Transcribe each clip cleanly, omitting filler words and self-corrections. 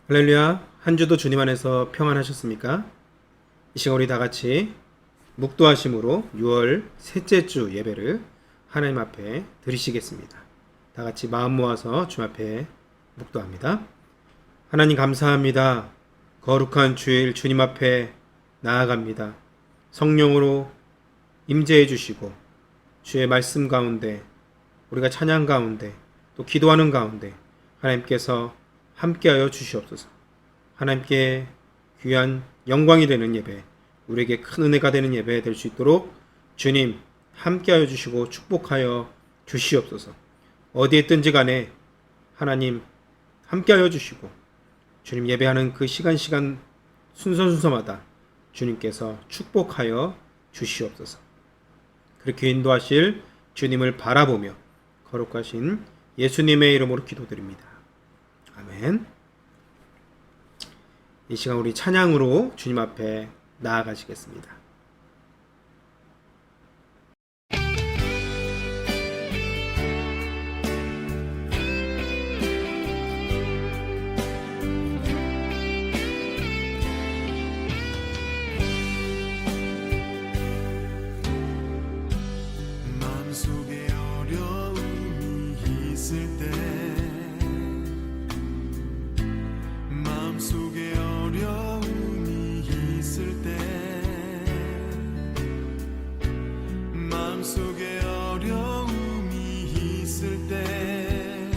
할렐루야. 한 주도 주님 안에서 평안하셨습니까? 이 시간 우리 다 같이 묵도하심으로 6월 셋째 주 예배를 하나님 앞에 드리시겠습니다. 다 같이 마음 모아서 주님 앞에 묵도합니다. 하나님 감사합니다. 거룩한 주일 주님 앞에 나아갑니다. 성령으로 임재해 주시고 주의 말씀 가운데 우리가 찬양 가운데 또 기도하는 가운데 하나님께서 함께하여 주시옵소서. 하나님께 귀한 영광이 되는 예배, 우리에게 큰 은혜가 되는 예배 될 수 있도록 주님 함께하여 주시고 축복하여 주시옵소서. 어디에 있든지 간에 하나님 함께하여 주시고 주님 예배하는 그 시간 순서마다 주님께서 축복하여 주시옵소서. 그렇게 인도하실 주님을 바라보며 거룩하신 예수님의 이름으로 기도드립니다. 아멘. 이 시간 우리 찬양으로 주님 앞에 나아가시겠습니다. 마음속에 어려움이 있을 때 마음속에 어려움이 있을 때 마음속에 어려움이 있을 때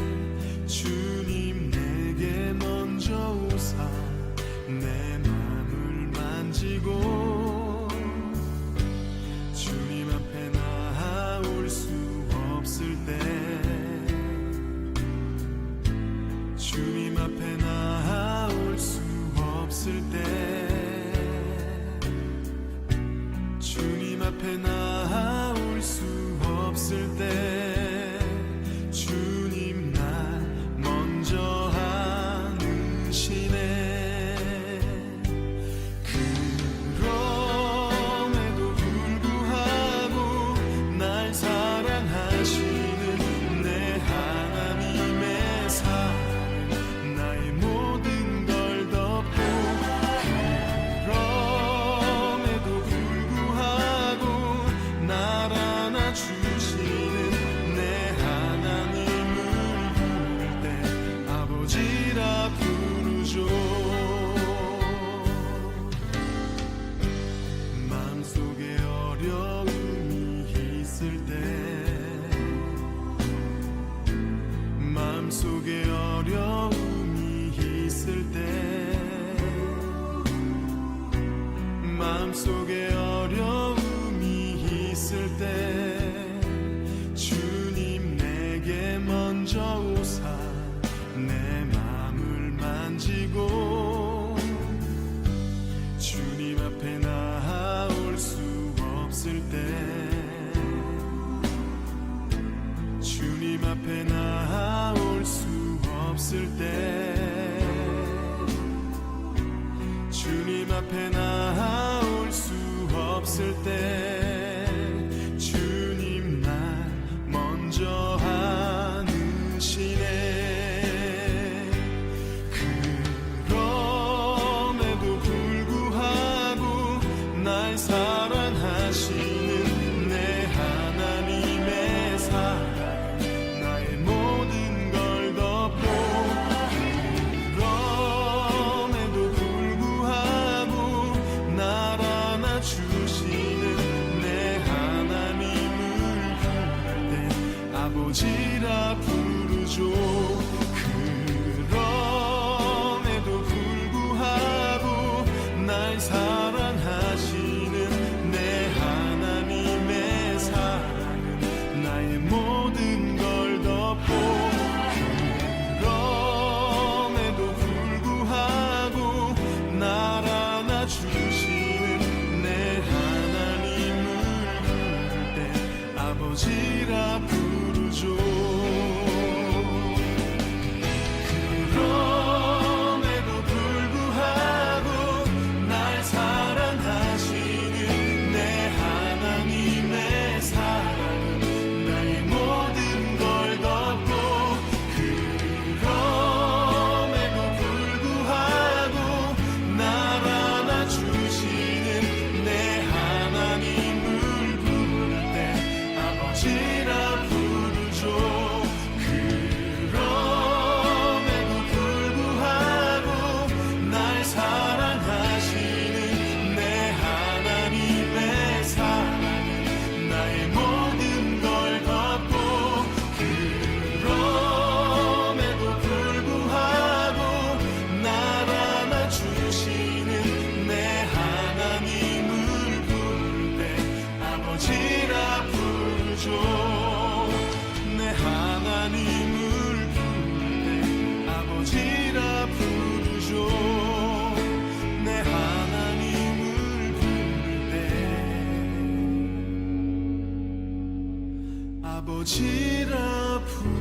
주님 내게 먼저 오사 내 마음을 만지고 주님 앞에 나아올 수 없을 때 주님 앞에 나아올 수 없을 때 주님 앞에 나아올 수 없을 때 주님 날 먼저 안으시네. 그럼에도 불구하고 날 사랑하시는 내 하나님의 사랑 나의 모든 걸 덮고 그럼에도 불구하고 날 안아주시는 내 하나님을 부를 때 아버지라 부르죠. 마음속에 어려움이 있을 때 마음속에 어려움이 있을 때 마음속에 어려움이 있을 때 주님 내게 먼저 오사 내 마음을 만지고 주님 앞에 나아올 수 없을 때 주님 앞에 나아올 수 없을 때 주님 앞에 나아올 수 없을 때 주님 날 먼저 안으시네. 그럼에도 불구하고 날 사랑하시는 내 하나님의 사랑 나의 모든 걸 덮고 그럼에도 불구하고 날 안아주시는 내 하나님을 부를 때 아버지라 부르죠. 그럼에도 불구하고 날 사랑하시는 내 하나님의 사랑은 나의 모든 걸 덮고 그럼에도 불구하고 날 안아주시는 내 하나님을 부를 때 아버지라 부르죠. 지라 부르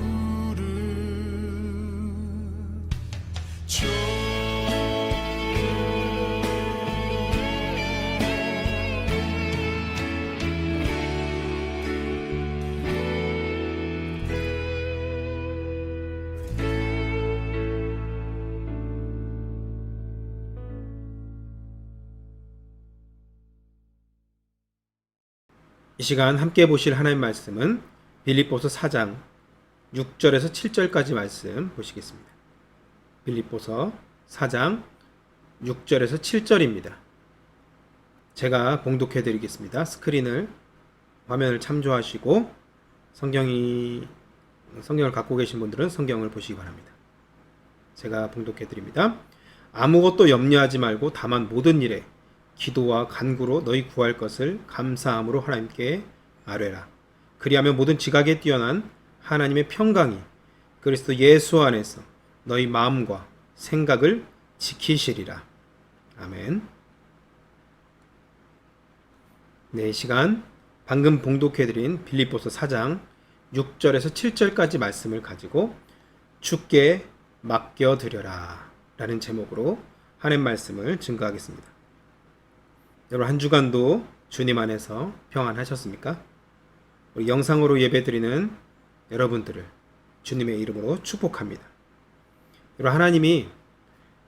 이 시간 함께 보실 하나님 말씀은 빌립보서 4장 6절에서 7절까지 말씀 보시겠습니다. 빌립보서 4장 6절에서 7절입니다. 제가 봉독해 드리겠습니다. 스크린을 화면을 참조하시고 성경을 갖고 계신 분들은 성경을 보시기 바랍니다. 제가 봉독해 드립니다. 아무것도 염려하지 말고 다만 모든 일에 기도와 간구로 너희 구할 것을 감사함으로 하나님께 아뢰라. 그리하면 모든 지각에 뛰어난 하나님의 평강이 그리스도 예수 안에서 너희 마음과 생각을 지키시리라. 아멘. 네, 이 시간 방금 봉독해드린 빌립보서 4장 6절에서 7절까지 말씀을 가지고 주께 맡겨드려라 라는 제목으로 하나님 말씀을 증거하겠습니다. 여러분 한 주간도 주님 안에서 평안하셨습니까? 우리 영상으로 예배드리는 여러분들을 주님의 이름으로 축복합니다. 여러분 하나님이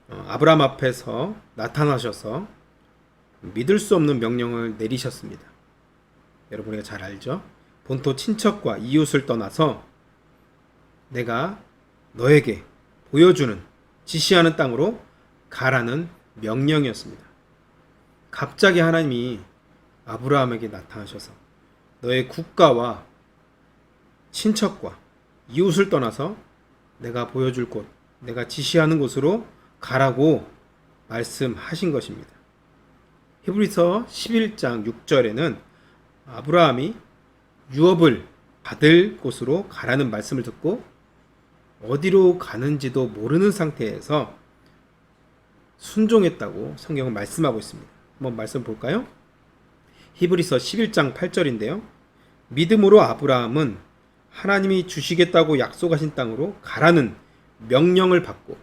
아브라함 앞에서 나타나셔서 믿을 수 없는 명령을 내리셨습니다. 여러분 우리가 잘 알죠? 본토 친척과 이웃을 떠나서 내가 너에게 보여주는 지시하는 땅으로 가라는 명령이었습니다. 갑자기 하나님이 아브라함에게 나타나셔서 너의 국가와 친척과 이웃을 떠나서 내가 보여줄 곳, 내가 지시하는 곳으로 가라고 말씀하신 것입니다. 히브리서 11장 6절에는 아브라함이 유업을 받을 곳으로 가라는 말씀을 듣고 어디로 가는지도 모르는 상태에서 순종했다고 성경은 말씀하고 있습니다. 한번 말씀 볼까요? 히브리서 11장 8절인데요. 믿음으로 아브라함은 하나님이 주시겠다고 약속하신 땅으로 가라는 명령을 받고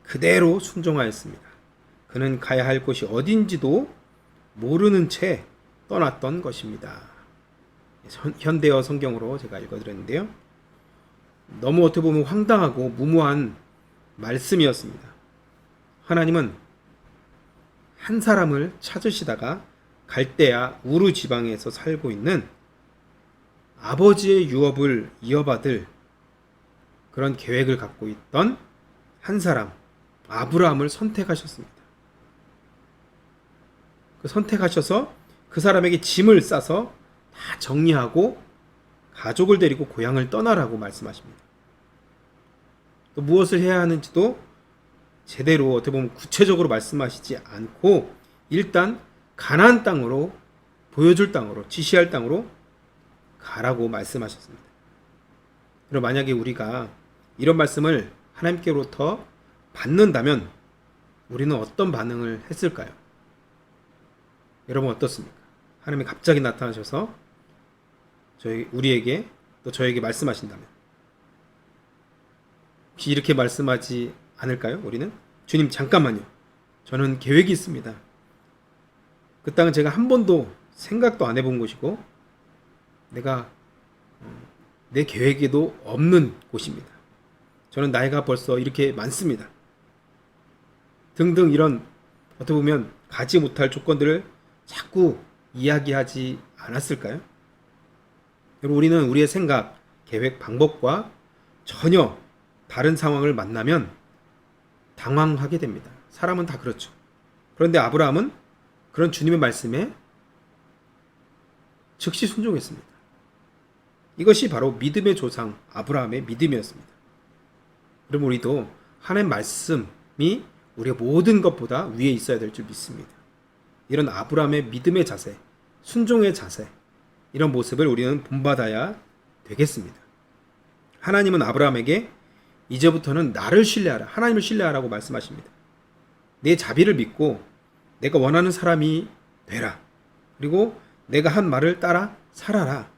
그대로 순종하였습니다. 그는 가야 할 곳이 어딘지도 모르는 채 떠났던 것입니다. 현대어 성경으로 제가 읽어드렸는데요. 너무 어떻게 보면 황당하고 무모한 말씀이었습니다. 하나님은 한 사람을 찾으시다가 갈대아 우르 지방에서 살고 있는 아버지의 유업을 이어받을 그런 계획을 갖고 있던 한 사람 아브라함을 선택하셨습니다. 그 선택하셔서 그 사람에게 짐을 싸서 다 정리하고 가족을 데리고 고향을 떠나라고 말씀하십니다. 또 무엇을 해야 하는지도 제대로 어떻게 보면 구체적으로 말씀하시지 않고 일단 가나안 땅으로 보여줄 땅으로 지시할 땅으로 가라고 말씀하셨습니다. 그럼 만약에 우리가 이런 말씀을 하나님께로부터 받는다면 우리는 어떤 반응을 했을까요? 여러분 어떻습니까? 하나님이 갑자기 나타나셔서 우리에게 또 저에게 말씀하신다면 혹시 이렇게 말씀하지 않을까요? 우리는 주님 잠깐만요. 저는 계획이 있습니다. 그 땅은 제가 한 번도 생각도 안 해본 곳이고 내가 내 계획에도 없는 곳입니다. 저는 나이가 벌써 이렇게 많습니다. 등등 이런 어떻게 보면 가지 못할 조건들을 자꾸 이야기하지 않았을까요? 여러분 우리는 우리의 생각, 계획, 방법과 전혀 다른 상황을 만나면 당황하게 됩니다. 사람은 다 그렇죠. 그런데 아브라함은 그런 주님의 말씀에 즉시 순종했습니다. 이것이 바로 믿음의 조상 아브라함의 믿음이었습니다. 그럼 우리도 하나님의 말씀이 우리의 모든 것보다 위에 있어야 될 줄 믿습니다. 이런 아브라함의 믿음의 자세, 순종의 자세, 이런 모습을 우리는 본받아야 되겠습니다. 하나님은 아브라함에게 이제부터는 나를 신뢰하라, 하나님을 신뢰하라고 말씀하십니다. 내 자비를 믿고 내가 원하는 사람이 되라. 그리고 내가 한 말을 따라 살아라.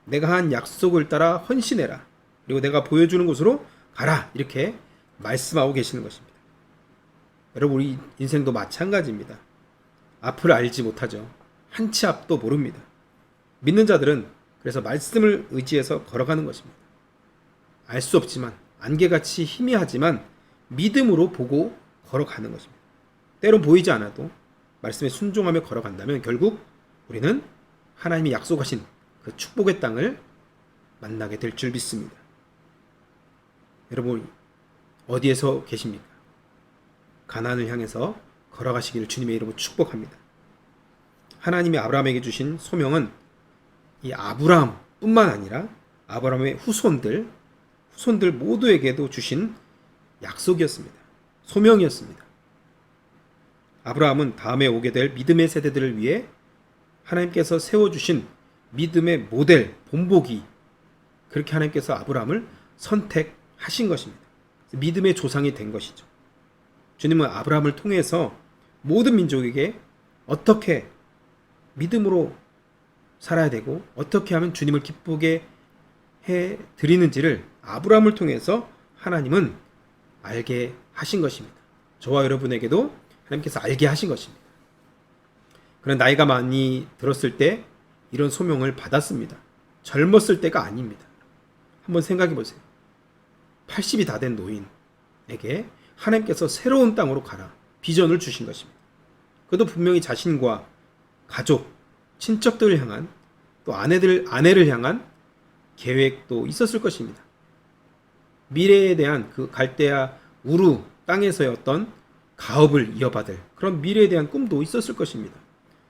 내가 한 약속을 따라 헌신해라. 그리고 내가 보여주는 곳으로 가라. 이렇게 말씀하고 계시는 것입니다. 여러분, 우리 인생도 마찬가지입니다. 앞을 알지 못하죠. 한 치 앞도 모릅니다. 믿는 자들은 그래서 말씀을 의지해서 걸어가는 것입니다. 알 수 없지만, 안개같이 희미하지만 믿음으로 보고 걸어가는 것입니다. 때론 보이지 않아도 말씀에 순종하며 걸어간다면 결국 우리는 하나님이 약속하신 그 축복의 땅을 만나게 될 줄 믿습니다. 여러분, 어디에서 계십니까? 가나안을 향해서 걸어가시기를 주님의 이름으로 축복합니다. 하나님이 아브라함에게 주신 소명은 이 아브라함뿐만 아니라 아브라함의 후손들 모두에게도 주신 약속이었습니다. 소명이었습니다. 아브라함은 다음에 오게 될 믿음의 세대들을 위해 하나님께서 세워주신 믿음의 모델, 본보기, 그렇게 하나님께서 아브라함을 선택하신 것입니다. 믿음의 조상이 된 것이죠. 주님은 아브라함을 통해서 모든 민족에게 어떻게 믿음으로 살아야 되고 어떻게 하면 주님을 기쁘게 해 드리는지를 아브라함을 통해서 하나님은 알게 하신 것입니다. 저와 여러분에게도 하나님께서 알게 하신 것입니다. 그런 나이가 많이 들었을 때 이런 소명을 받았습니다. 젊었을 때가 아닙니다. 한번 생각해 보세요. 80이 다 된 노인에게 하나님께서 새로운 땅으로 가라 비전을 주신 것입니다. 그도 분명히 자신과 가족, 친척들을 향한 또 아내를 향한 계획도 있었을 것입니다. 미래에 대한 그 갈대아 우루 땅에서의 어떤 가업을 이어받을 그런 미래에 대한 꿈도 있었을 것입니다.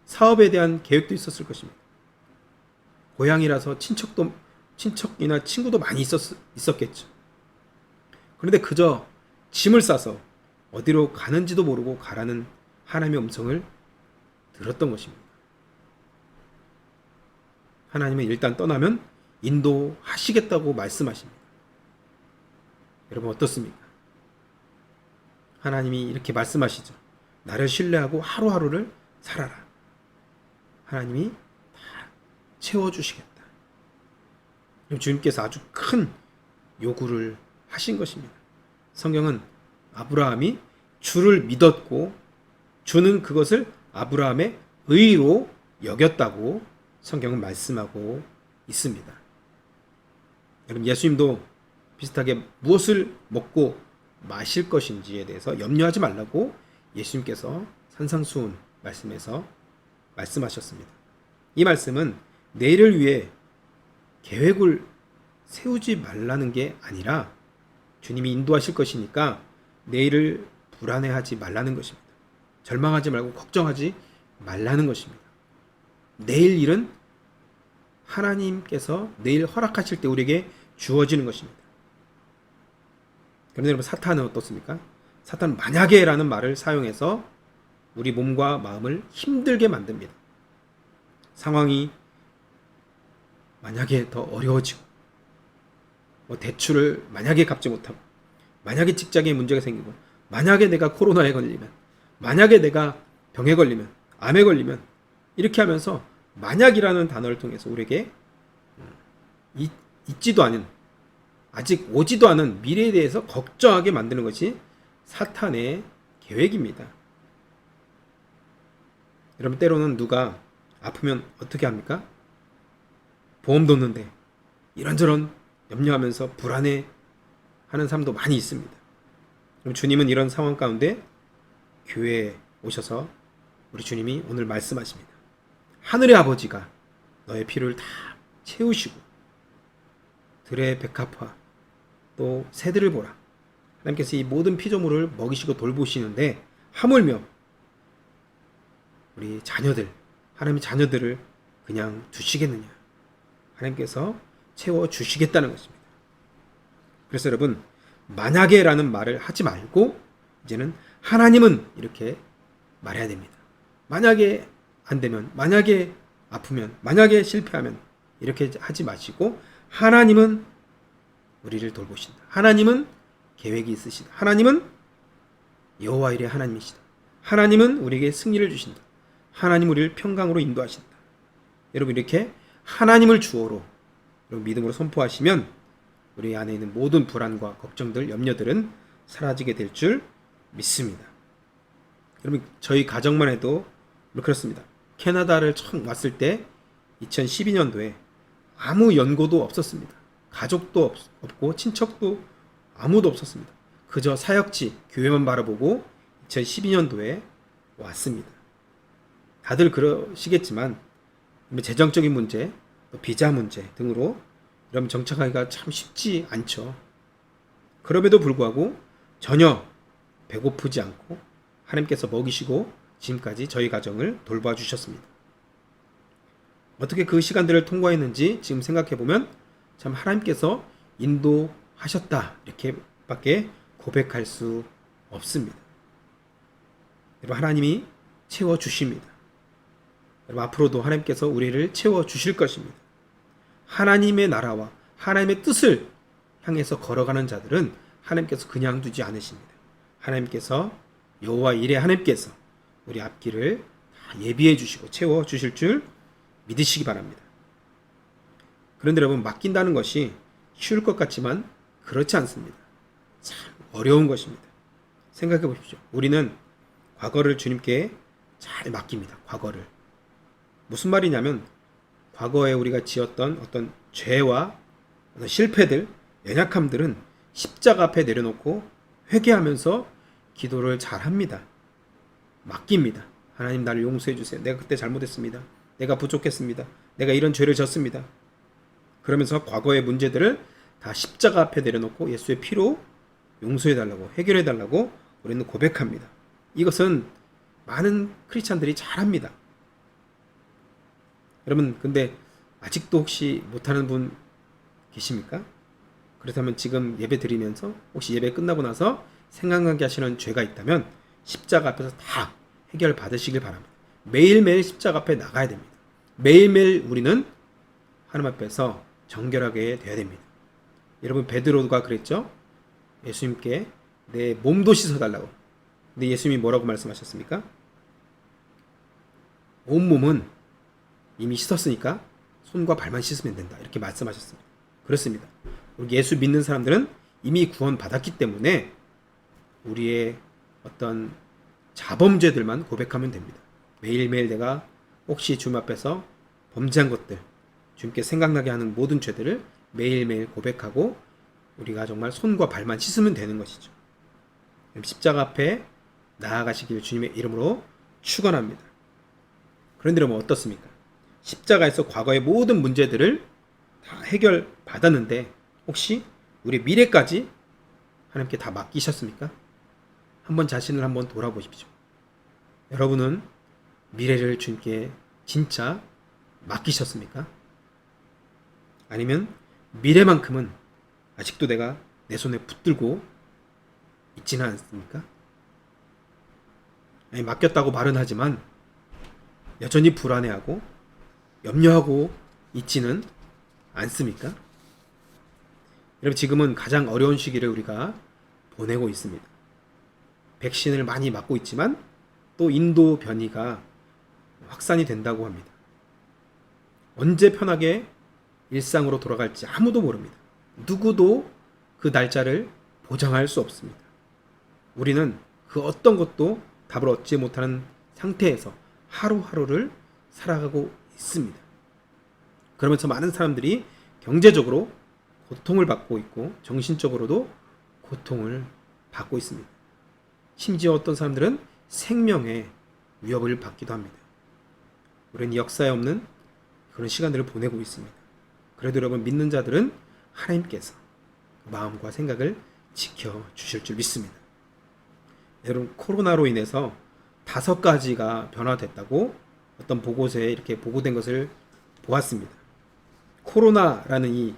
사업에 대한 계획도 있었을 것입니다. 고향이라서 친척이나 친구도 많이 있었겠죠. 그런데 그저 짐을 싸서 어디로 가는지도 모르고 가라는 하나님의 음성을 들었던 것입니다. 하나님은 일단 떠나면 인도하시겠다고 말씀하십니다. 여러분 어떻습니까? 하나님이 이렇게 말씀하시죠. 나를 신뢰하고 하루하루를 살아라. 하나님이 다 채워주시겠다. 주님께서 아주 큰 요구를 하신 것입니다. 성경은 아브라함이 주를 믿었고 주는 그것을 아브라함의 의로 여겼다고 성경은 말씀하고 있습니다. 여러분 예수님도 비슷하게 무엇을 먹고 마실 것인지에 대해서 염려하지 말라고 예수님께서 산상수훈 말씀에서 말씀하셨습니다. 이 말씀은 내일을 위해 계획을 세우지 말라는 게 아니라 주님이 인도하실 것이니까 내일을 불안해하지 말라는 것입니다. 절망하지 말고 걱정하지 말라는 것입니다. 내일 일은 하나님께서 내일 허락하실 때 우리에게 주어지는 것입니다. 그런데 여러분 사탄은 어떻습니까? 사탄은 만약에라는 말을 사용해서 우리 몸과 마음을 힘들게 만듭니다. 상황이 만약에 더 어려워지고 대출을 만약에 갚지 못하고 만약에 직장에 문제가 생기고 만약에 내가 코로나에 걸리면 만약에 내가 병에 걸리면 암에 걸리면 이렇게 하면서 만약이라는 단어를 통해서 우리에게 있지도 않은 아직 오지도 않은 미래에 대해서 걱정하게 만드는 것이 사탄의 계획입니다. 여러분 때로는 누가 아프면 어떻게 합니까? 보험 뒀는데 이런저런 염려하면서 불안해하는 사람도 많이 있습니다. 그럼 주님은 이런 상황 가운데 교회에 오셔서 우리 주님이 오늘 말씀하십니다. 하늘의 아버지가 너의 필요를 다 채우시고 들의 백합화 또 새들을 보라. 하나님께서 이 모든 피조물을 먹이시고 돌보시는데 하물며 우리 자녀들, 하나님의 자녀들을 그냥 두시겠느냐. 하나님께서 채워주시겠다는 것입니다. 그래서 여러분 만약에라는 말을 하지 말고 이제는 하나님은 이렇게 말해야 됩니다. 만약에 안 되면, 만약에 아프면, 만약에 실패하면 이렇게 하지 마시고 하나님은 우리를 돌보신다. 하나님은 계획이 있으시다. 하나님은 여호와 일의 하나님이시다. 하나님은 우리에게 승리를 주신다. 하나님 우리를 평강으로 인도하신다. 여러분 이렇게 하나님을 주어로 그리고 믿음으로 선포하시면 우리 안에 있는 모든 불안과 걱정들, 염려들은 사라지게 될 줄 믿습니다. 여러분, 저희 가정만 해도 그렇습니다. 캐나다를 처음 왔을 때 2012년도에 아무 연고도 없었습니다. 가족도 없고 친척도 아무도 없었습니다. 그저 사역지, 교회만 바라보고 2012년도에 왔습니다. 다들 그러시겠지만 재정적인 문제, 또 비자 문제 등으로 이러면 정착하기가 참 쉽지 않죠. 그럼에도 불구하고 전혀 배고프지 않고 하나님께서 먹이시고 지금까지 저희 가정을 돌봐주셨습니다. 어떻게 그 시간들을 통과했는지 지금 생각해보면 참 하나님께서 인도하셨다 이렇게밖에 고백할 수 없습니다. 여러분, 하나님이 채워주십니다. 여러분, 앞으로도 하나님께서 우리를 채워주실 것입니다. 하나님의 나라와 하나님의 뜻을 향해서 걸어가는 자들은 하나님께서 그냥 두지 않으십니다. 하나님께서 여호와 이레 하나님께서 우리 앞길을 다 예비해 주시고 채워 주실 줄 믿으시기 바랍니다. 그런데 여러분, 맡긴다는 것이 쉬울 것 같지만 그렇지 않습니다. 참 어려운 것입니다. 생각해 보십시오. 우리는 과거를 주님께 잘 맡깁니다. 과거를. 무슨 말이냐면 과거에 우리가 지었던 어떤 죄와 어떤 실패들, 연약함들은 십자가 앞에 내려놓고 회개하면서 기도를 잘 합니다. 맡깁니다. 하나님, 나를 용서해 주세요. 내가 그때 잘못했습니다. 내가 부족했습니다. 내가 이런 죄를 졌습니다. 그러면서 과거의 문제들을 다 십자가 앞에 내려놓고 예수의 피로 용서해 달라고, 해결해 달라고 우리는 고백합니다. 이것은 많은 크리스찬들이 잘합니다. 여러분, 근데 아직도 혹시 못하는 분 계십니까? 그렇다면 지금 예배 드리면서 혹시 예배 끝나고 나서 생각나게 하시는 죄가 있다면 십자가 앞에서 다 해결 받으시길 바랍니다. 매일매일 십자가 앞에 나가야 됩니다. 매일매일 우리는 하나님 앞에서 정결하게 돼야 됩니다. 여러분, 베드로가 그랬죠? 예수님께 내 몸도 씻어달라고. 근데 예수님이 뭐라고 말씀하셨습니까? 온몸은 이미 씻었으니까 손과 발만 씻으면 된다, 이렇게 말씀하셨습니다. 그렇습니다. 우리 예수 믿는 사람들은 이미 구원 받았기 때문에 우리의 어떤 자범죄들만 고백하면 됩니다. 매일매일 내가 혹시 주님 앞에서 범죄한 것들, 주님께 생각나게 하는 모든 죄들을 매일매일 고백하고 우리가 정말 손과 발만 씻으면 되는 것이죠. 십자가 앞에 나아가시길 주님의 이름으로 축원합니다. 그런데 여러분, 어떻습니까? 십자가에서 과거의 모든 문제들을 다 해결받았는데 혹시 우리 미래까지 하나님께 다 맡기셨습니까? 한번 자신을 한번 돌아보십시오. 여러분은 미래를 주님께 진짜 맡기셨습니까? 아니면 미래만큼은 아직도 내가 내 손에 붙들고 있지는 않습니까? 아니, 맡겼다고 말은 하지만 여전히 불안해하고 염려하고 있지는 않습니까? 여러분, 지금은 가장 어려운 시기를 우리가 보내고 있습니다. 백신을 많이 맞고 있지만 또 인도 변이가 확산이 된다고 합니다. 언제 편하게 일상으로 돌아갈지 아무도 모릅니다. 누구도 그 날짜를 보장할 수 없습니다. 우리는 그 어떤 것도 답을 얻지 못하는 상태에서 하루하루를 살아가고 있습니다. 그러면서 많은 사람들이 경제적으로 고통을 받고 있고 정신적으로도 고통을 받고 있습니다. 심지어 어떤 사람들은 생명의 위협을 받기도 합니다. 우리는 역사에 없는 그런 시간들을 보내고 있습니다. 그래도 여러분, 믿는 자들은 하나님께서 마음과 생각을 지켜주실 줄 믿습니다. 여러분, 코로나로 인해서 5가지가 변화됐다고 어떤 보고서에 이렇게 보고된 것을 보았습니다. 코로나라는 이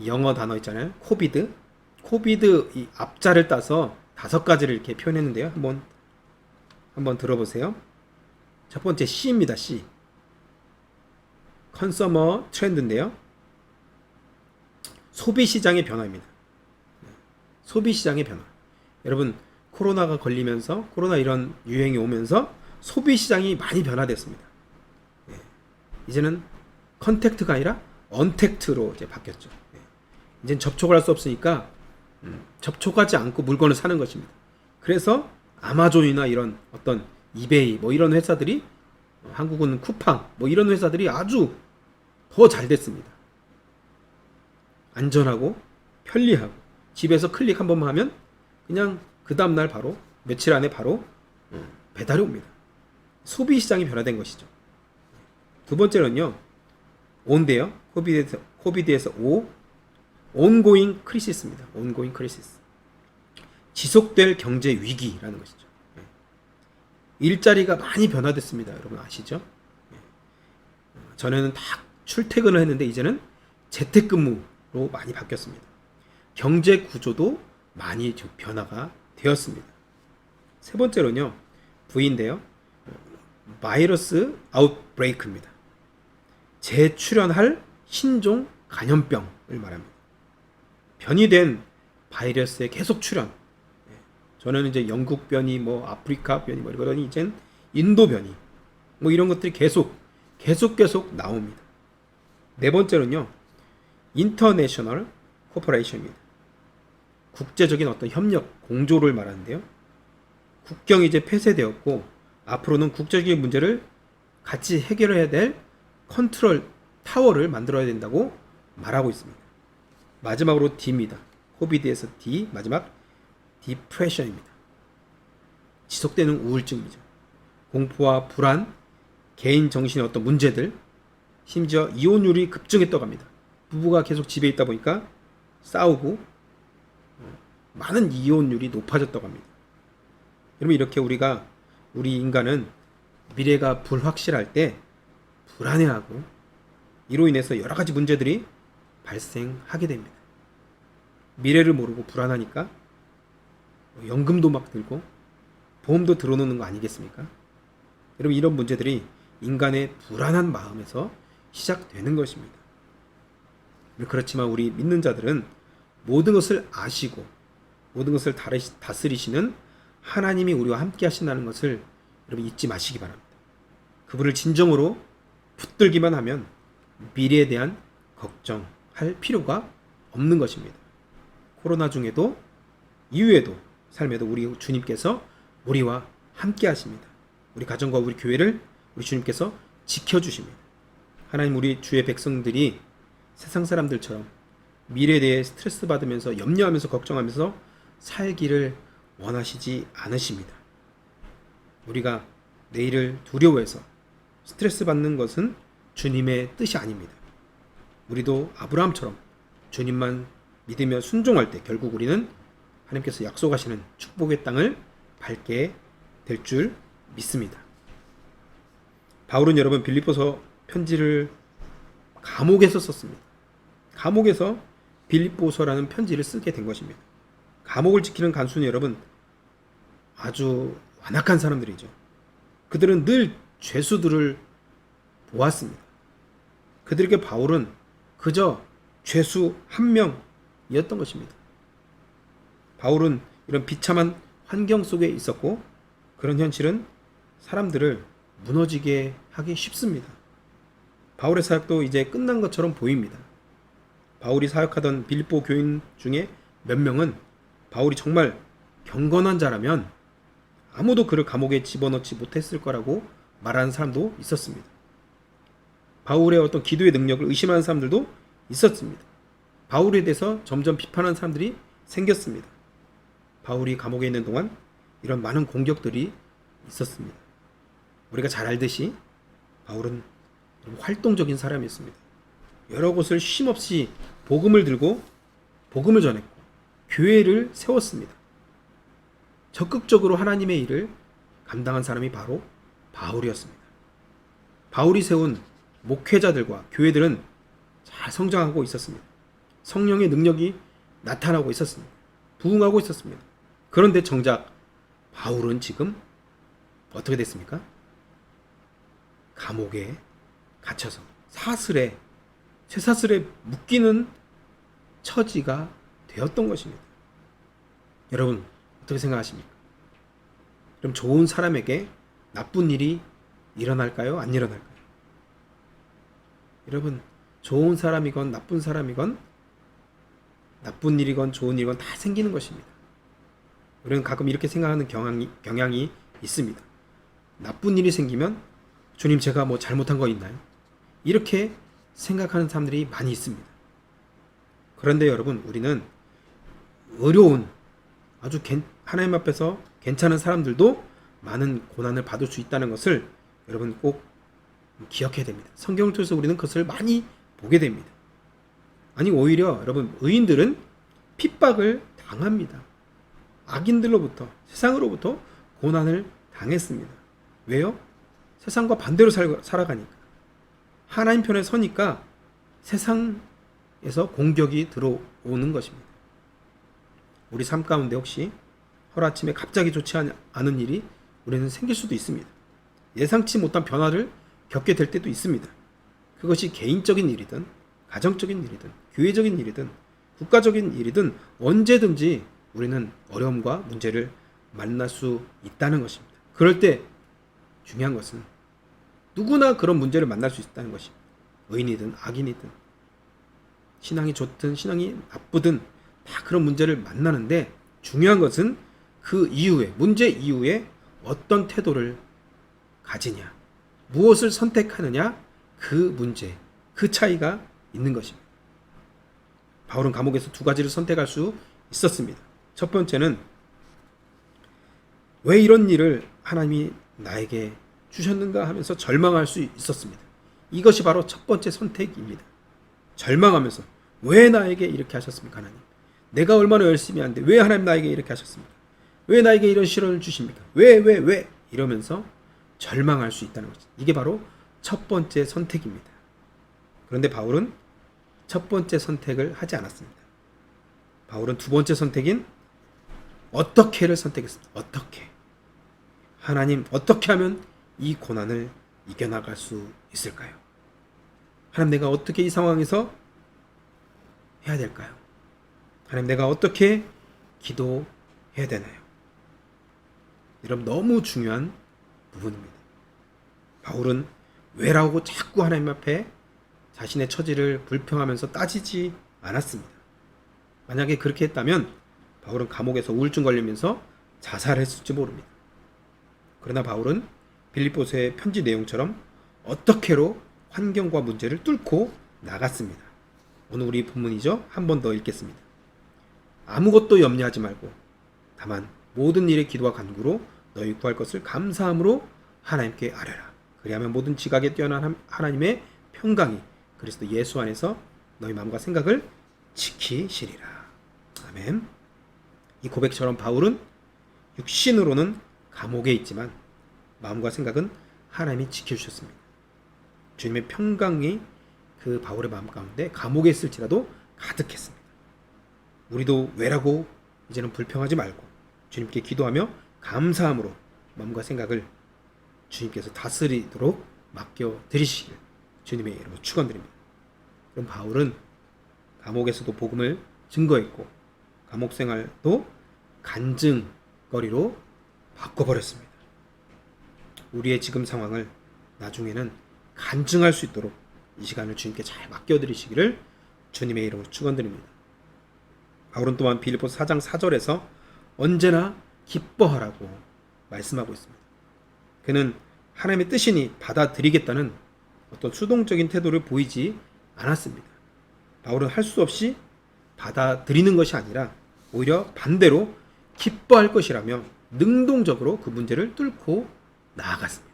영어 단어 있잖아요. 코비드 이 앞자를 따서 5가지를 이렇게 표현했는데요. 한번 들어보세요. 첫 번째 C입니다. C. 컨서머 트렌드인데요. 소비 시장의 변화입니다. 소비 시장의 변화. 여러분, 코로나가 걸리면서 코로나 이런 유행이 오면서 소비 시장이 많이 변화됐습니다. 이제는 컨택트가 아니라 언택트로 이제 바뀌었죠. 이제 접촉을 할 수 없으니까 접촉하지 않고 물건을 사는 것입니다. 그래서 아마존이나 이런 어떤 이베이 뭐 이런 회사들이 한국은 쿠팡 뭐 이런 회사들이 아주 더 잘 됐습니다. 안전하고 편리하고 집에서 클릭 한 번만 하면 그냥 그 다음날 바로 며칠 안에 바로 배달이 옵니다. 소비 시장이 변화된 것이죠. 두 번째는요. 온데요. 코비드에서 오 온고잉 크리시스입니다. 온고잉 크리시스. 지속될 경제 위기라는 것이죠. 일자리가 많이 변화됐습니다. 여러분 아시죠? 전에는 다 출퇴근을 했는데 이제는 재택근무로 많이 바뀌었습니다. 경제 구조도 많이 변화가 되었습니다. 세 번째로는요. V인데요. 바이러스 아웃브레이크입니다. 재출현할 신종 감염병을 말합니다. 변이된 바이러스의 계속 출현. 저는 이제 영국 변이, 뭐 아프리카 변이, 뭐 이러더니 이젠 인도 변이, 뭐 이런 것들이 계속 나옵니다. 네 번째로는요, 인터내셔널 코퍼레이션입니다. 국제적인 어떤 협력, 공조를 말하는데요. 국경이 이제 폐쇄되었고 앞으로는 국제적인 문제를 같이 해결해야 될 컨트롤 타워를 만들어야 된다고 말하고 있습니다. 마지막으로 D입니다. 코비드에서 D, 마지막 디프레션입니다. 지속되는 우울증이죠. 공포와 불안, 개인 정신의 어떤 문제들, 심지어 이혼율이 급증했다고 합니다. 부부가 계속 집에 있다 보니까 싸우고 많은 이혼율이 높아졌다고 합니다. 여러분 이렇게 우리 인간은 미래가 불확실할 때 불안해하고 이로 인해서 여러 가지 문제들이 발생하게 됩니다. 미래를 모르고 불안하니까 연금도 막 들고 보험도 들어놓는 거 아니겠습니까? 여러분 이런 문제들이 인간의 불안한 마음에서 시작되는 것입니다. 그렇지만 우리 믿는 자들은 모든 것을 아시고 모든 것을 다스리시는 하나님이 우리와 함께 하신다는 것을 여러분 잊지 마시기 바랍니다. 그분을 진정으로 붙들기만 하면 미래에 대한 걱정할 필요가 없는 것입니다. 코로나 중에도 이후에도 삶에도 우리 주님께서 우리와 함께 하십니다. 우리 가정과 우리 교회를 우리 주님께서 지켜주십니다. 하나님 우리 주의 백성들이 세상 사람들처럼 미래에 대해 스트레스 받으면서 염려하면서 걱정하면서 살기를 원하시지 않으십니다. 우리가 내일을 두려워해서 스트레스 받는 것은 주님의 뜻이 아닙니다. 우리도 아브라함처럼 주님만 믿으며 순종할 때 결국 우리는 하나님께서 약속하시는 축복의 땅을 밟게 될 줄 믿습니다. 바울은 여러분 빌립보서 편지를 감옥에서 썼습니다. 감옥에서 빌립보서라는 편지를 쓰게 된 것입니다. 감옥을 지키는 간수는 여러분 아주 완악한 사람들이죠. 그들은 늘 죄수들을 보았습니다. 그들에게 바울은 그저 죄수 한 명이었던 것입니다. 바울은 이런 비참한 환경 속에 있었고 그런 현실은 사람들을 무너지게 하기 쉽습니다. 바울의 사역도 이제 끝난 것처럼 보입니다. 바울이 사역하던 빌립보 교인 중에 몇 명은 바울이 정말 경건한 자라면 아무도 그를 감옥에 집어넣지 못했을 거라고 말하는 사람도 있었습니다. 바울의 어떤 기도의 능력을 의심하는 사람들도 있었습니다. 바울에 대해서 점점 비판하는 사람들이 생겼습니다. 바울이 감옥에 있는 동안 이런 많은 공격들이 있었습니다. 우리가 잘 알듯이 바울은 활동적인 사람이었습니다. 여러 곳을 쉼없이 복음을 들고 복음을 전했고 교회를 세웠습니다. 적극적으로 하나님의 일을 감당한 사람이 바로 바울이었습니다. 바울이 세운 목회자들과 교회들은 잘 성장하고 있었습니다. 성령의 능력이 나타나고 있었습니다. 부흥하고 있었습니다. 그런데 정작 바울은 지금 어떻게 됐습니까? 감옥에 갇혀서 쇠사슬에 묶이는 처지가 되었던 것입니다. 여러분 어떻게 생각하십니까? 그럼 좋은 사람에게 나쁜 일이 일어날까요? 안 일어날까요? 여러분 좋은 사람이건 나쁜 사람이건 나쁜 일이건 좋은 일이건 다 생기는 것입니다. 우리는 가끔 이렇게 생각하는 경향이 있습니다. 나쁜 일이 생기면 주님 제가 뭐 잘못한 거 있나요? 이렇게 생각하는 사람들이 많이 있습니다. 그런데 여러분, 우리는 어려운 아주 하나님 앞에서 괜찮은 사람들도 많은 고난을 받을 수 있다는 것을 여러분 꼭 기억해야 됩니다. 성경을 통해서 우리는 그것을 많이 보게 됩니다. 아니 오히려 여러분, 의인들은 핍박을 당합니다. 악인들로부터, 세상으로부터 고난을 당했습니다. 왜요? 세상과 반대로 살아가니까. 하나님 편에 서니까 세상에서 공격이 들어오는 것입니다. 우리 삶 가운데 혹시 하루아침에 갑자기 좋지 않은 일이 우리는 생길 수도 있습니다. 예상치 못한 변화를 겪게 될 때도 있습니다. 그것이 개인적인 일이든 가정적인 일이든 교회적인 일이든 국가적인 일이든 언제든지 우리는 어려움과 문제를 만날 수 있다는 것입니다. 그럴 때 중요한 것은 누구나 그런 문제를 만날 수 있다는 것입니다. 의인이든 악인이든 신앙이 좋든 신앙이 나쁘든 다 그런 문제를 만나는데, 중요한 것은 그 이후에, 문제 이후에 어떤 태도를 가지냐, 무엇을 선택하느냐, 그 문제, 그 차이가 있는 것입니다. 바울은 감옥에서 두 가지를 선택할 수 있었습니다. 첫 번째는 왜 이런 일을 하나님이 나에게 주셨는가 하면서 절망할 수 있었습니다. 이것이 바로 첫 번째 선택입니다. 절망하면서 왜 나에게 이렇게 하셨습니까, 하나님? 내가 얼마나 열심히 하는데 왜 하나님 나에게 이렇게 하셨습니까? 왜 나에게 이런 시련을 주십니까? 왜? 이러면서 절망할 수 있다는 것입니다. 이게 바로 첫 번째 선택입니다. 그런데 바울은 첫 번째 선택을 하지 않았습니다. 바울은 두 번째 선택인 어떻게를 선택했습니다. 어떻게? 하나님, 어떻게 하면 이 고난을 이겨나갈 수 있을까요? 하나님, 내가 어떻게 이 상황에서 해야 될까요? 하나님, 내가 어떻게 기도해야 되나요? 여러분, 너무 중요한 부분입니다. 바울은 왜라고 자꾸 하나님 앞에 자신의 처지를 불평하면서 따지지 않았습니다. 만약에 그렇게 했다면 바울은 감옥에서 우울증 걸리면서 자살했을지 모릅니다. 그러나 바울은 빌립보서의 편지 내용처럼 어떻게로 환경과 문제를 뚫고 나갔습니다. 오늘 우리 본문이죠. 한 번 더 읽겠습니다. 아무것도 염려하지 말고 다만 모든 일에 기도와 간구로 너희 구할 것을 감사함으로 하나님께 아뢰라. 그리하면 모든 지각에 뛰어난 하나님의 평강이 그리스도 예수 안에서 너희 마음과 생각을 지키시리라. 아멘. 이 고백처럼 바울은 육신으로는 감옥에 있지만 마음과 생각은 하나님이 지켜주셨습니다. 주님의 평강이 그 바울의 마음 가운데 감옥에 있을지라도 가득했습니다. 우리도 왜라고 이제는 불평하지 말고 주님께 기도하며 감사함으로 마음과 생각을 주님께서 다스리도록 맡겨드리시길 주님의 이름으로 축원드립니다. 그럼 바울은 감옥에서도 복음을 증거했고 감옥 생활도 간증거리로 바꿔버렸습니다. 우리의 지금 상황을 나중에는 간증할 수 있도록 이 시간을 주님께 잘 맡겨드리시기를 주님의 이름으로 축원드립니다. 바울은 또한 빌립보서 4장 4절에서 언제나 기뻐하라고 말씀하고 있습니다. 그는 하나님의 뜻이니 받아들이겠다는 어떤 수동적인 태도를 보이지 않았습니다. 바울은 할 수 없이 받아들이는 것이 아니라 오히려 반대로 기뻐할 것이라며 능동적으로 그 문제를 뚫고 나아갔습니다.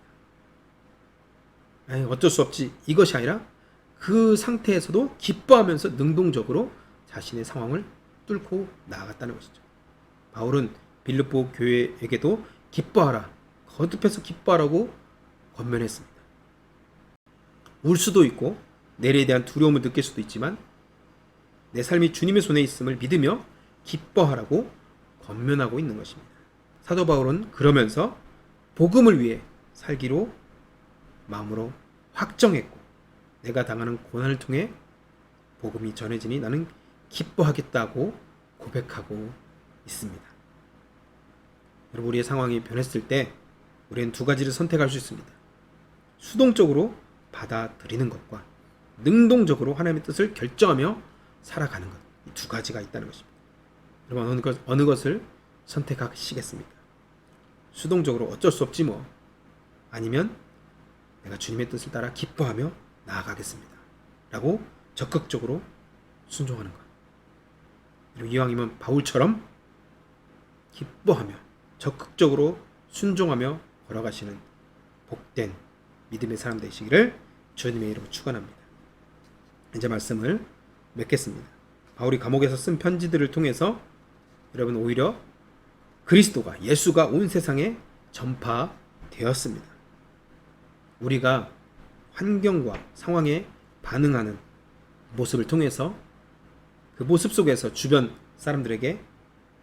어쩔 수 없지, 이것이 아니라 그 상태에서도 기뻐하면서 능동적으로 자신의 상황을 뚫고 나아갔다는 것이죠. 바울은 빌립보 교회에게도 기뻐하라, 거듭해서 기뻐하라고 권면했습니다. 울 수도 있고 내일에 대한 두려움을 느낄 수도 있지만 내 삶이 주님의 손에 있음을 믿으며 기뻐하라고 권면하고 있는 것입니다. 사도 바울은 그러면서 복음을 위해 살기로 마음으로 확정했고 내가 당하는 고난을 통해 복음이 전해지니 나는 기뻐하겠다고 고백하고 있습니다. 여러분, 우리의 상황이 변했을 때 우리는 두 가지를 선택할 수 있습니다. 수동적으로 받아들이는 것과 능동적으로 하나님의 뜻을 결정하며 살아가는 것. 이 두 가지가 있다는 것입니다. 여러분 어느 것을 선택하시겠습니까? 수동적으로 어쩔 수 없지 뭐. 아니면 내가 주님의 뜻을 따라 기뻐하며 나아가겠습니다. 라고 적극적으로 순종하는 것. 그리고 이왕이면 바울처럼 기뻐하며 적극적으로 순종하며 걸어가시는 복된 믿음의 사람 되시기를 주님의 이름으로 축원합니다. 이제 말씀을 맺겠습니다. 바울이 감옥에서 쓴 편지들을 통해서 여러분 오히려 그리스도가 예수가 온 세상에 전파되었습니다. 우리가 환경과 상황에 반응하는 모습을 통해서 그 모습 속에서 주변 사람들에게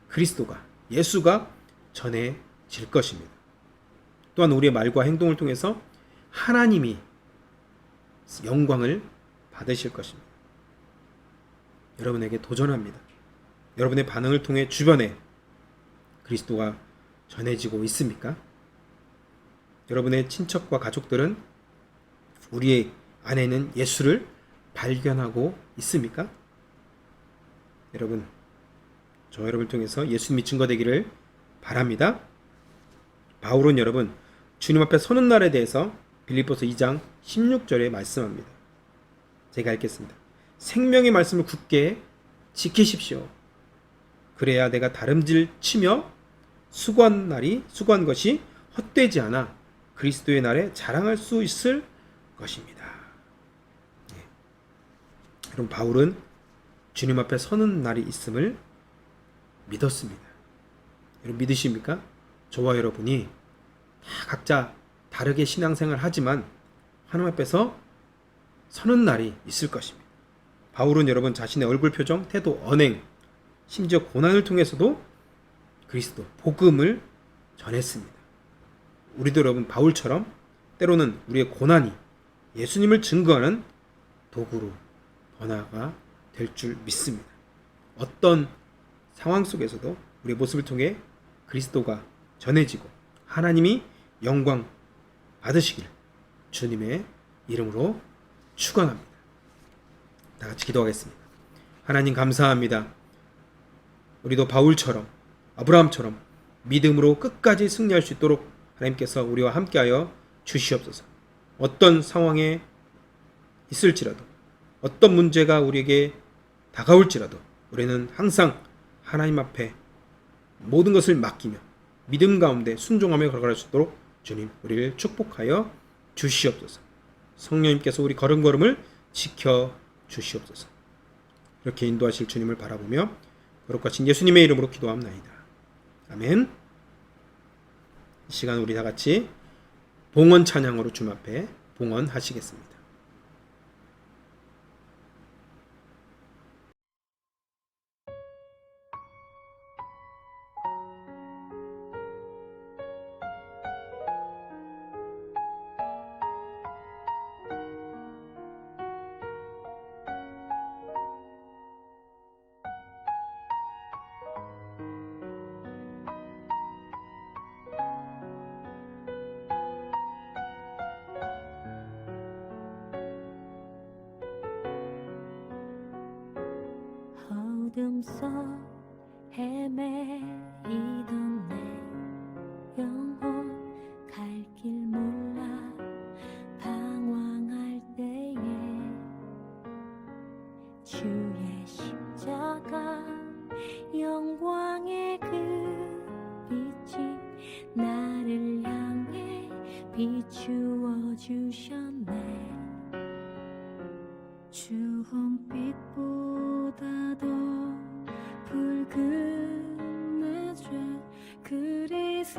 그리스도가 예수가 전해질 것입니다. 또한 우리의 말과 행동을 통해서 하나님이 영광을 받으실 것입니다. 여러분에게 도전합니다. 여러분의 반응을 통해 주변에 그리스도가 전해지고 있습니까? 여러분의 친척과 가족들은 우리의 안에 있는 예수를 발견하고 있습니까? 여러분, 저 여러분을 통해서 예수 증거 되기를 바랍니다. 바울은 여러분 주님 앞에 서는 날에 대해서 빌립보서 2장 16절에 말씀합니다. 제가 읽겠습니다. 생명의 말씀을 굳게 지키십시오. 그래야 내가 다름질 치며 수고한 것이 헛되지 않아 그리스도의 날에 자랑할 수 있을 것입니다. 네. 여러분 바울은 주님 앞에 서는 날이 있음을 믿었습니다. 여러분 믿으십니까? 저와 여러분이 다 각자 다르게 신앙생활을 하지만 하나님 앞에서 서는 날이 있을 것입니다. 바울은 여러분 자신의 얼굴 표정, 태도, 언행, 심지어 고난을 통해서도 그리스도, 복음을 전했습니다. 우리도 여러분 바울처럼 때로는 우리의 고난이 예수님을 증거하는 도구로 변화가 될 줄 믿습니다. 어떤 상황 속에서도 우리의 모습을 통해 그리스도가 전해지고 하나님이 영광 받으시길 주님의 이름으로 축원합니다. 다 같이 기도하겠습니다. 하나님 감사합니다. 우리도 바울처럼 아브라함처럼 믿음으로 끝까지 승리할 수 있도록 하나님께서 우리와 함께하여 주시옵소서. 어떤 상황에 있을지라도 어떤 문제가 우리에게 다가올지라도 우리는 항상 하나님 앞에 모든 것을 맡기며 믿음 가운데 순종하며 걸어갈 수 있도록 주님 우리를 축복하여 주시옵소서. 성령님께서 우리 걸음걸음을 지켜 주시옵소서. 이렇게 인도하실 주님을 바라보며 거룩하신 예수님의 이름으로 기도합나이다. 아멘. 이 시간 우리 다 같이 봉헌 찬양으로 주님 앞에 봉헌하시겠습니다. 어둠 속 헤매이던 내 영혼 갈 길 몰라 방황할 때에 주의 십자가 영광의 그 빛이 나를 향해 비추어 주셨네. 주홍빛보다도 붉은 내 죄 그리스도의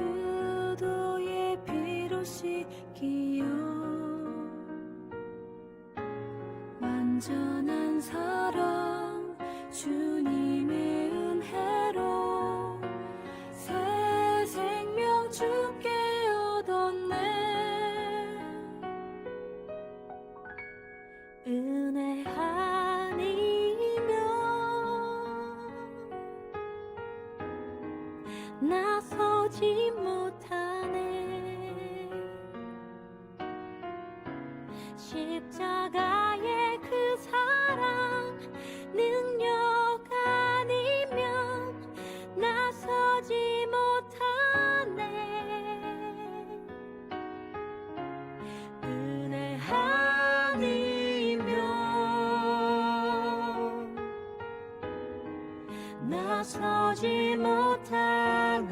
피로 씻기어 완전한 사랑 주님의 은혜로 새 생명 주께 얻었네. 은혜 아니면 나서지 못하네. 십자가의 그 나서지 못하네.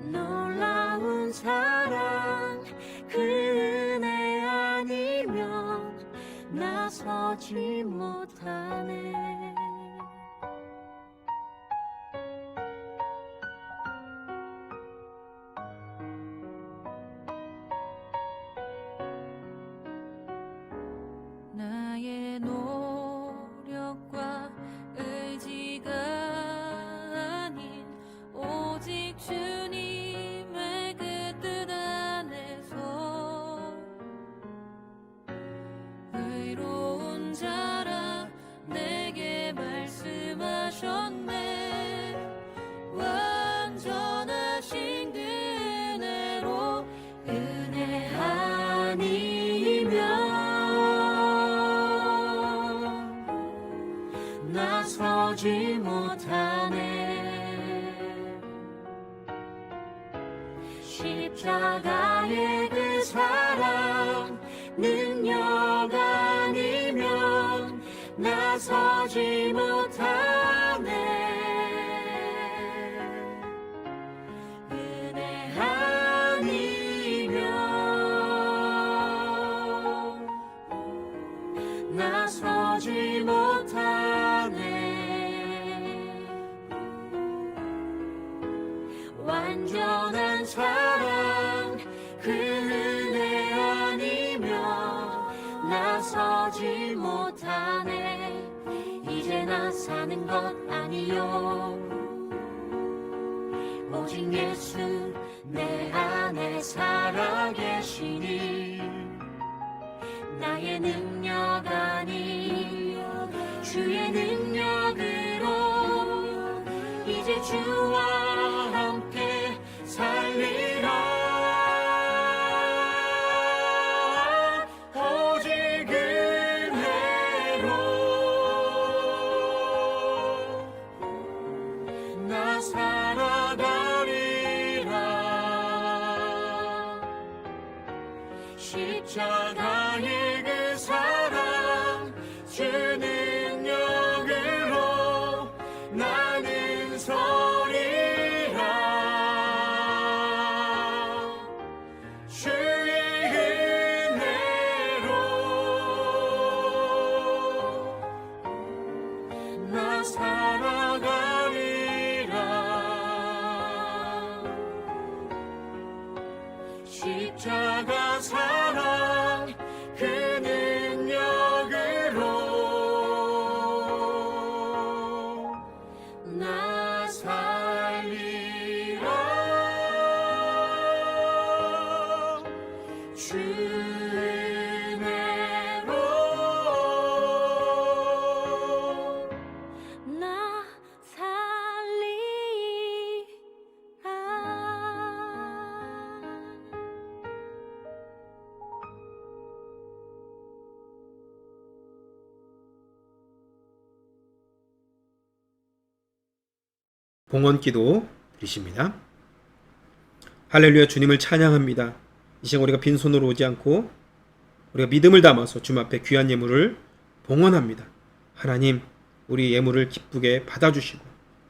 놀라운 사랑 그 은혜 아니면 나서지 못하네. 나의 노력과 의지가 아닌 오직 주님의 그 뜻 안에서 의로운 자라 내게 말씀하셨네. 완전하신 그 은혜로 은혜 아니면 나서지 못하네. 십자가의 그 사랑 능력 아니면 나서지 못하네. 은혜 아니면 나서지 못하네. 완전한 사랑 그 은혜 아니면 나서지 못하네. 이제 나 사는 것 아니요 오직 예수 내 안에 살아계시니 나의 능력 아닌 주의 능력으로 이제 주와 함께 살리라. 오직 은혜로 나 살아가리라. 십자가의 그 사랑 주 능력으로 나는 서리라. 주의 은혜로 나 살아가리라. 십자가 사랑 그 능력으로 나 살리라. 주 은혜로 나 살리라. 봉헌기도 드리십니다. 할렐루야. 주님을 찬양합니다. 이 시간 우리가 빈손으로 오지 않고 우리가 믿음을 담아서 주님 앞에 귀한 예물을 봉헌합니다. 하나님, 우리 예물을 기쁘게 받아주시고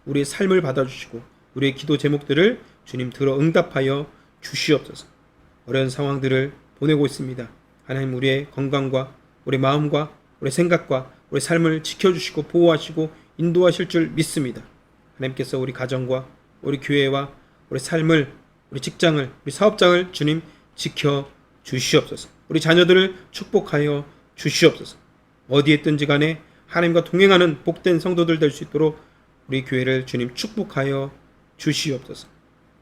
우리의 삶을 받아주시고 우리의 기도 제목들을 주님 들어 응답하여 주시옵소서. 어려운 상황들을 보내고 있습니다. 하나님, 우리의 건강과 우리 마음과 우리 생각과 우리 삶을 지켜주시고 보호하시고 인도하실 줄 믿습니다. 하나님께서 우리 가정과 우리 교회와 우리 삶을, 우리 직장을, 우리 사업장을 주님 지켜 주시옵소서. 우리 자녀들을 축복하여 주시옵소서. 어디에 있든지 간에 하나님과 동행하는 복된 성도들 될 수 있도록 우리 교회를 주님 축복하여 주시옵소서.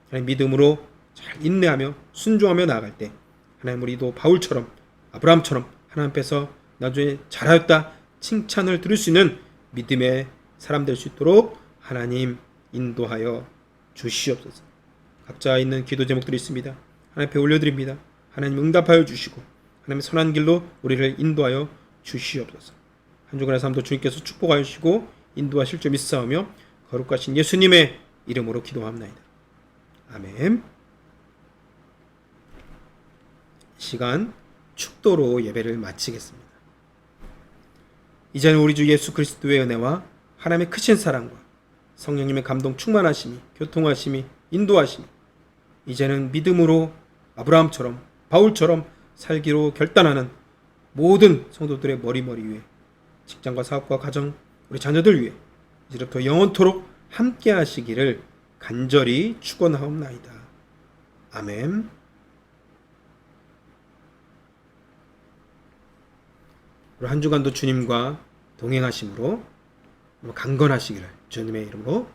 하나님, 믿음으로 잘 인내하며 순종하며 나아갈 때 하나님, 우리도 바울처럼 아브라함처럼 하나님 앞에서 나중에 잘하였다 칭찬을 들을 수 있는 믿음의 사람 될 수 있도록 하나님 인도하여 주시옵소서. 각자 있는 기도 제목들이 있습니다. 하나님 앞에 올려드립니다. 하나님 응답하여 주시고 하나님 선한 길로 우리를 인도하여 주시옵소서. 한 주간의 삶도 주님께서 축복하여 주시고 인도하실 줄 믿사오며 거룩하신 예수님의 이름으로 기도합나이다. 아멘. 시간 축도로 예배를 마치겠습니다. 이제는 우리 주 예수 그리스도의 은혜와 하나님의 크신 사랑과 성령님의 감동 충만하심이, 교통하심이, 인도하심이 이제는 믿음으로 아브라함처럼 바울처럼 살기로 결단하는 모든 성도들의 머리 위에, 직장과 사업과 가정, 우리 자녀들 위해 이제부터 영원토록 함께 하시기를 간절히 축원하옵나이다. 아멘. 한 주간도 주님과 동행하심으로 강건하시기를 주님의 이름으로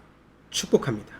축복합니다.